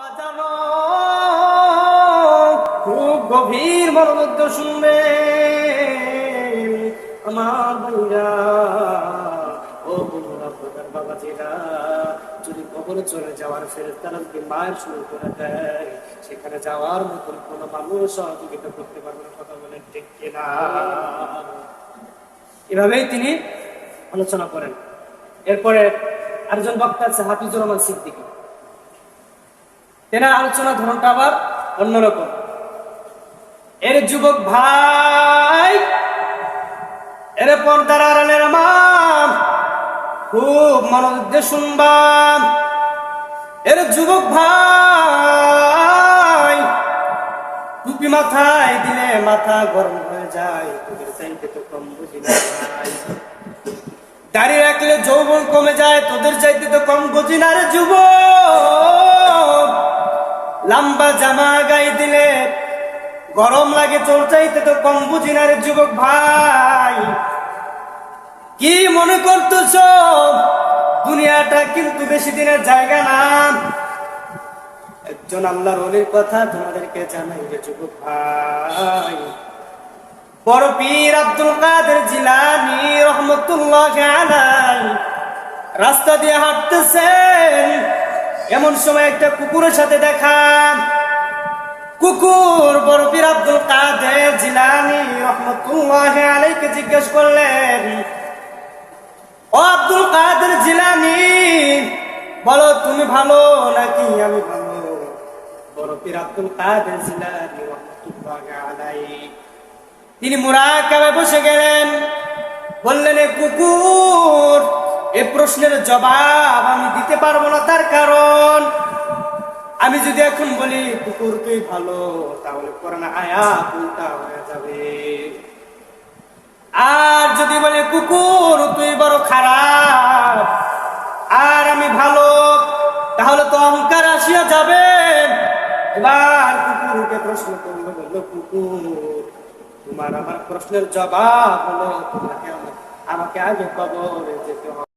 বাজানো খুব গভীর মনোযোগ দিয়ে শুনবে আমার ভাইরা ও বন্ধুরা, প্রধান বাবাজিরা, যদি কবরে চলে যাওয়ার ফেরেশতারা যদি মায়ের শুরু করে দেয়, সেখানে যাওয়ার মতন কোনো মানুষ সহযোগিতা করতে পারবে না। কথা বলেন ঠিক কিনা? এভাবেই তিনি আলোচনা করেন। এরপরে আরেকজন বক্তা আছে হাফিজুর রহমান সিদ্দিকী। তেনার আলোচনা ধরনটা আবার অন্যরকম। এর যুবক ভাই, এর পর্দার আড়ালের মা, খুব মনোযোগ দিয়ে শুনবাম। এর যুবক ভাই, টুপি মাথায় দিলে মাথা গরম হয়ে যায়, তোদের চাইতে তো কম বুঝি না ভাই। দাড়ি রাখলে যৌবন কমে যায়, তোদের চাইতে তো কম বুঝি না রে যুবক। লম্বা জামা গায়ে দিলে গরম লাগে, তোর চাইতে তো কম বুঝি না রে যুবক ভাই। কি মনে করতেছ? দুনিয়াটা কিন্তু বেশি দিনের জায়গা না। একজন আল্লাহর ওলির কথা তোমাদেরকে জানাই রে যুবক ভাই। বড় পীর আব্দুল কাদের জিলানী রহমতুল্লাহ আলাইহি রাস্তা দিয়ে হাঁটতেছেন, এমন সময় একটা কুকুরের সাথে দেখা। কুকুর বড় পীর আব্দুল কাদের জিলানী রহমতুল্লাহ আলাইহিকে জিজ্ঞেস করলেন, ও আব্দুল কাদের জিলানী, বলো তুমি ভালো নাকি আমি ভালো? বড় পীর আব্দুল কাদের জিলানী রহমতুল্লাহ আলাইহি তিনি মুরাকাবায় বসে গেলেন। বললেন, এ কুকুর, এ প্রশ্নের জবাব আমি দিতে পারবো না। তার কারণ, আমি যদি এখন বলি কুকুর তুই ভালো, তাহলে কোরআন আয়াত উল্টা হয়ে যাবে। আর যদি বলি কুকুর তুই বড় খারাপ, আর আমি ভালো, তাহলে তো অহংকার আসিয়া যাবে। এবার কুকুরকে প্রশ্ন করলো, বললো, কুকুর, তোমার আমার প্রশ্নের জবাব হলো তোমাকে আমাকে আগে কবরে যেতে হবে।